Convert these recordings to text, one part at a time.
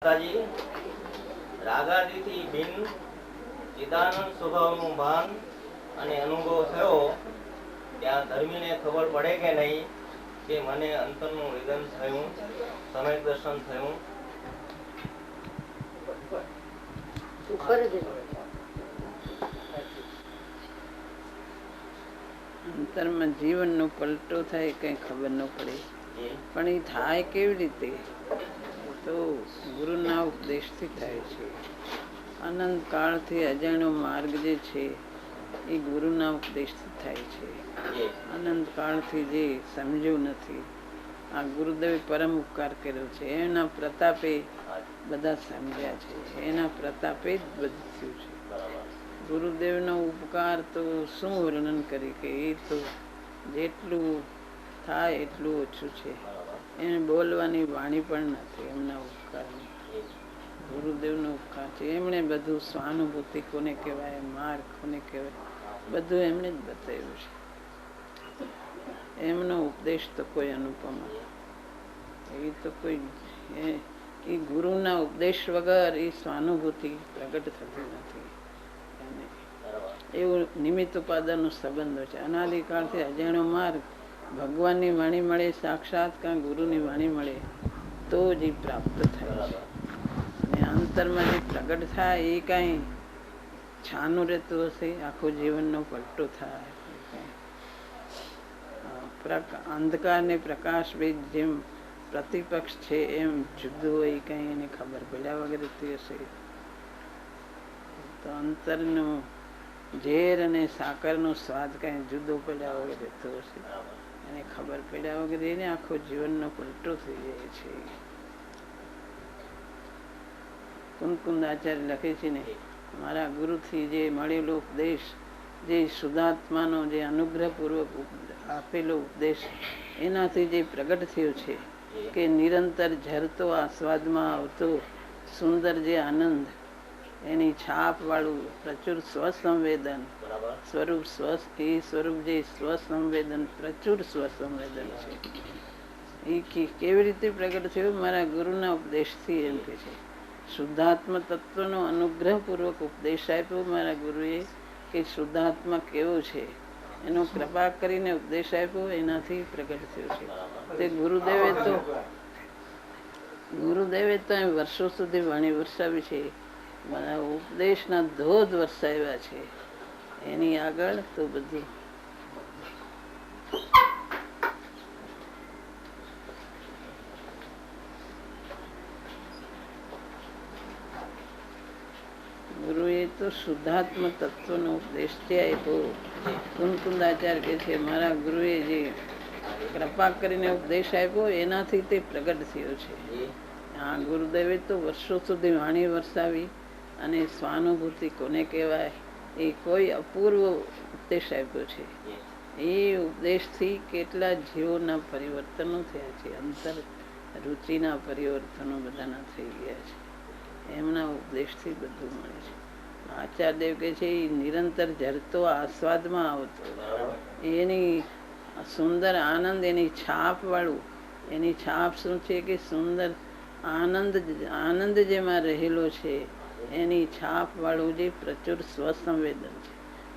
માતાજી રાગાદિથી ભિન્ન ચિદાનંદ સ્વભાવનું ભાન અને અનુભવ થયો ત્યાં ધર્મીને ખબર પડે કે નહીં કે મને અંતરનું નિધન થયું, સમય દર્શન થયું. અંતરમાં જીવનનો પલટો થાય કઈ ખબર ન પડે, પણ એ થાય કેવી રીતે? તો ગુરુના ઉપદેશથી થાય છે. અનંત કાળથી અજાણ્યો માર્ગ જે છે એ ગુરુના ઉપદેશથી થાય છે. અનંત કાળથી જે સમજ્યું નથી, આ ગુરુદેવે પરમ ઉપકાર કર્યો છે. એના પ્રતાપે બધા સમજ્યા છે, એના પ્રતાપે જ બધું થયું છે. ગુરુદેવનો ઉપકાર તો શું વર્ણન કરી, કે એ તો જેટલું થાય એટલું ઓછું છે. એને બોલવાની વાણી પણ નથી એમના ઉપકારની. ગુરુદેવનો ઉપકાર છે. એમણે બધું સ્વાનુભૂતિ કોને કહેવાય, માર્ગ કોને કહેવાય, બધું એમણે જ બતાવ્યું છે. એમનો ઉપદેશ તો કોઈ અનુપમ એ તો કોઈ એ ગુરુના ઉપદેશ વગર એ સ્વાનુભૂતિ પ્રગટ થતી નથી. એવું નિમિત્ત ઉપાદાનનો સંબંધો છે. અનાદિકાળથી અજાણ્યો માર્ગ ભગવાનની વાણી મળે, સાક્ષાત કાં ગુરુની વાણી મળે તો જ એ પ્રાપ્ત થાય છે. અને અંતરમાં જે પ્રગટ થાય એ કાંઈ છાનું રહેતું હશે, આખો જીવનનો પલટો થાય. અંધકાર ને પ્રકાશ બે જેમ પ્રતિપક્ષ છે એમ જુદું હોય, કઈ એને ખબર પડ્યા વગર હશે. તો અંતરનું ઝેર અને સાકરનો સ્વાદ કઈ જુદો પડ્યા વગર રહેતો હશે, એને ખબર પડ્યા વગર એને આખો જીવનનો પલટો થઈ જાય છે. કુંદકુંદ આચાર્ય લખે છે ને, મારા ગુરુથી જે મળેલો ઉપદેશ, જે શુદ્ધાત્માનો જે અનુગ્રહપૂર્વક આપેલો ઉપદેશ, એનાથી જે પ્રગટ થયો છે કે નિરંતર ઝરતો આસ્વાદમાં આવતો સુંદર જે આનંદ, એની છાપ વાળું પ્રચુર સ્વસંવેદન સ્વરૂપ, એ સ્વરૂપ જે સ્વસંવેદન, પ્રચુર સ્વસંવેદન છે. એ કેવી રીતે પ્રગટ થયું? મારા ગુરુના ઉપદેશથી. એમ કે છે શુદ્ધાત્મ તત્વનો અનુગ્રહપૂર્વક ઉપદેશ આપ્યો મારા ગુરુએ, કે શુદ્ધાત્મા કેવો છે એનો કૃપા કરીને ઉપદેશ આપ્યો, એનાથી પ્રગટ થયો છે. તે ગુરુદેવે તો વર્ષો સુધી વાણી વરસાવી છે, ઉપદેશના ધોધ વરસાવ્યા છે. એની આગળ તો બધું ગુરુએ તો શુદ્ધાત્મ તત્વનો ઉપદેશ આપ્યો. કુંદકુંદાચાર્ય કે છે મારા ગુરુએ જે કૃપા કરીને ઉપદેશ આપ્યો એનાથી તે પ્રગટ થયો છે. આ ગુરુદેવે તો વર્ષો સુધી વાણી વરસાવી અને સ્વાનુભૂતિ કોને કહેવાય એ કોઈ અપૂર્વ ઉપદેશ આપ્યો છે. એ ઉપદેશથી કેટલા જીવોના પરિવર્તનો થયા છે, અંતર રુચિના પરિવર્તનો બધાના થઈ ગયા છે. એમના ઉપદેશથી બધું મળે છે. આચાર્યદેવ કે છે એ નિરંતર ઝરતો આસ્વાદમાં આવતો, એની સુંદર આનંદ, એની છાપ વાળું, એની છાપ શું છે કે સુંદર આનંદ જેમાં રહેલો છે, એની છાપ વાળું જે પ્રચુર સ્વસંવેદન છે.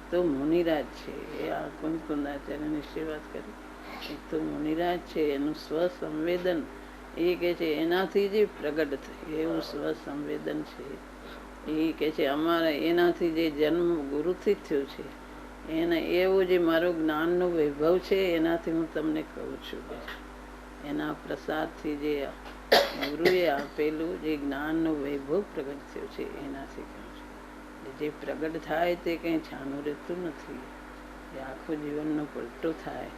તો મુનિરાજ છે એ આ કુંદકુંદાચાર્યની વાત કરી, એ તો મુનિરાજ છે. એનું સ્વસંવેદન એ કે છે એનાથી જે પ્રગટ થાય એવું સ્વસંવેદન છે. એ કે છે અમારા એનાથી જે જન્મ ગુરુથી થયો છે, એના એવું જે મારું જ્ઞાનનું વૈભવ છે એનાથી હું તમને કહું છું. એના પ્રસાદથી જે ગુરુએ આપેલું જે જ્ઞાનનું વૈભવ પ્રગટ થયું છે એનાથી કહું છું. જે પ્રગટ થાય તે કંઈ છાનું રહેતું નથી, એ આખો જીવનનો પલટો થાય,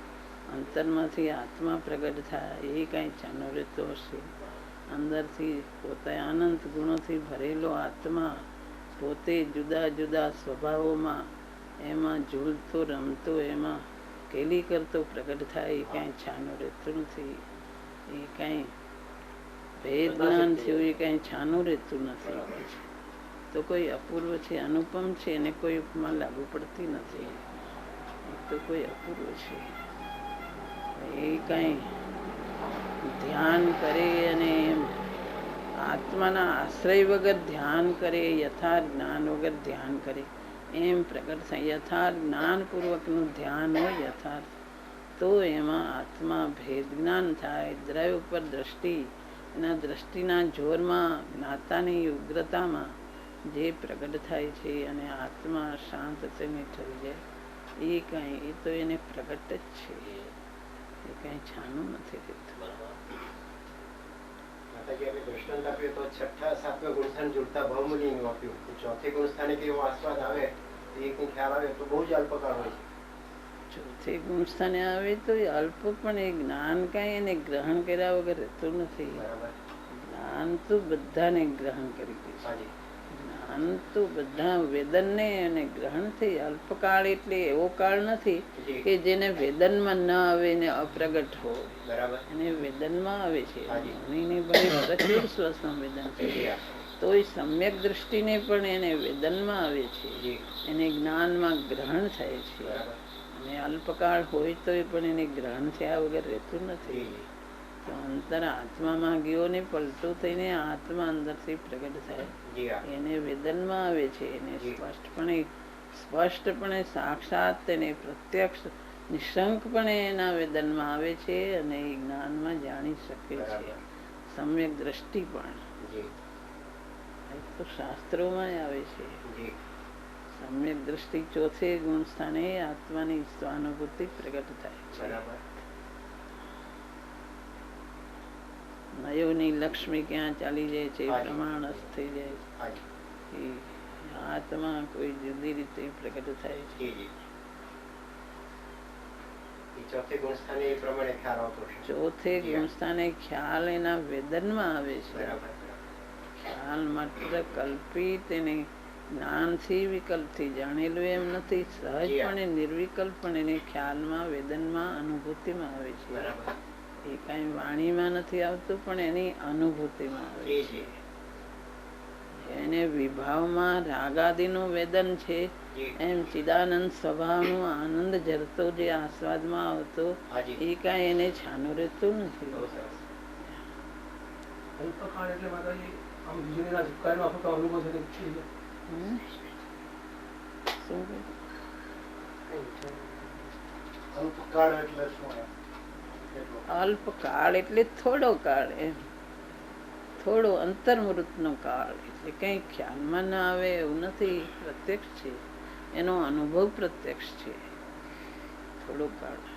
અંતરમાંથી આત્મા પ્રગટ થાય, એ કાંઈ છાનો રહેતો હશે. અંદરથી પોતે અનંત ગુણોથી ભરેલો આત્મા, પોતે જુદા જુદા સ્વભાવોમાં એમાં ઝૂલતો રમતો, એમાં કેલી કરતો પ્રગટ થાય, એ કાંઈ છાનો રહેતો નથી. એ કાંઈ ભેદ જ્ઞાન થયું, એ કાંઈ છાનું રહેતું નથી. તો કોઈ અપૂર્વ છે, અનુપમ છે, એને કોઈ ઉપમા લાગુ પડતી નથી. એ તો કોઈ અપૂર્વ છે. એ કાંઈ ધ્યાન કરે અને આત્માના આશ્રય વગર ધ્યાન કરે, યથાર્થ જ્ઞાન વગર ધ્યાન કરે એમ પ્રગટ થાય. યથાર્થ જ્ઞાનપૂર્વકનું ધ્યાન હોય યથાર્થ, તો એમાં આત્મા ભેદ જ્ઞાન થાય. દ્રવ્ય ઉપર દ્રષ્ટિ, એના દ્રષ્ટિના જોરમાં જ્ઞાતાની ઉગ્રતામાં જે પ્રગટ થાય છે અને આત્મા શાંત થઈને ઠરી જાય, એ કાંઈ, એ તો એને પ્રગટ જ છે, એ કાંઈ છાનું નથી રહેતું. માતાજી આપણે દૃષ્ટાંત આપ્યું તો છઠ્ઠા સાતમા ગુણસ્થાન જોડતા બહુમૂલ્યનું આપ્યું. ચોથે ગુણસ્થાને કઈ એવો આસ્વાદ આવે, એ કઈ ખ્યાલ આવે તો બહુ જ અલ્પકાળ હોય છે. ચોથે ગુણસ્થાને આવે તો એ અલ્પ, પણ એ જ્ઞાન કાંઈ એને ગ્રહણ કર્યા વગર રહેતું નથી. બરાબર. જ્ઞાન તો બધાને ગ્રહણ કરી દે છે. હાજી. જ્ઞાન તો બધા વેદનને એને ગ્રહણ થઈ. અલ્પકાળ એટલે એવો કાળ નથી જી. કે જેને વેદનમાં ન આવે ને અપ્રગટ હોય, બરાબર. એને વેદનમાં આવે છે. હાજી. મુનિની ભલે પ્રચુર સ્વસંવેદન છે, જી. તોય સમ્યક દ્રષ્ટિને પણ એને વેદનમાં આવે છે, જી. એને જ્ઞાનમાં ગ્રહણ થાય છે. બરાબર. અને અલ્પકાળ હોય તોય પણ એને ગ્રહણ થયા વગર રહેતું નથી. જી. તો અંતર આત્મામાં ગયો ને પલટું થઈને આત્મા અંદરથી પ્રગટ થાય, જી. એને વેદનમાં આવે છે. એને જી. સ્પષ્ટપણે સાક્ષાત તેને પ્રત્યક્ષ નિશંકપણે એના વેદનમાં આવે છે અને એ જ્ઞાનમાં જાણી શકે છે. બરાબર. સમ્યક દ્રષ્ટિ પણ જી. એ તો શાસ્ત્રોમાં આવે છે. જી. સમ્યક દ્રષ્ટિ ચોથે ગુણ સ્થાને આત્માની સ્વાનુભૂતિ પ્રગટ થાય છે. બરાબર. નયોની લક્ષ્મી ક્યાં ચાલી જાય છે, હાજી. પ્રમાણસ થઈ જાય હાજી. છે. એ આત્મા કોઈ જુદી રીતે પ્રગટ થાય છે. જી. જી. એ ચોથે ગુણસ્થાને એ પ્રમાણે ખ્યાલ આવતો હશે. ચોથે જી. ગુણ સ્થાને ખ્યાલ એના વેદનમાં આવે છે. બરાબર. ખ્યાલ માત્ર કલ્પિત એને જ્ઞાનથી વિકલ્પથી જાણેલું એમ નથી, સહજપણે નિર્વિકલ્પપણે એને ખ્યાલમાં વેદનમાં અનુભૂતિમાં આવે છે. બરાબર. એ કાંઈ વાણીમાં નથી આવતું, પણ એની અનુભૂતિમાં આવે જી. છે. જી. એને વિભાવમાં રાગાદિનું વેદન છે, જી. એમ ચિદાનંદ સ્વભાવનો આનંદ જરતો જે આસ્વાદમાં આવતો, હાજી. એ કાંઈ એને છાનું રહેતું નથી. બહુ સરસ. અલ્પકાળ એટલે માતાજી આમ વીજળીના ઝબકારનો આખો અનુભવ છે કે થઈ જાય. હમ? શું કહ્યું? અલ્પકાળ એટલે શું એમ? કેટલો? અલ્પકાળ એટલે થોડો કાળ, એમ થોડો અંતર્મૃતનો કાળ, એટલે કંઈ ખ્યાલમાં ના આવે એવું નથી, પ્રત્યક્ષ છે, એનો અનુભવ પ્રત્યક્ષ છે. થોડો કાળ.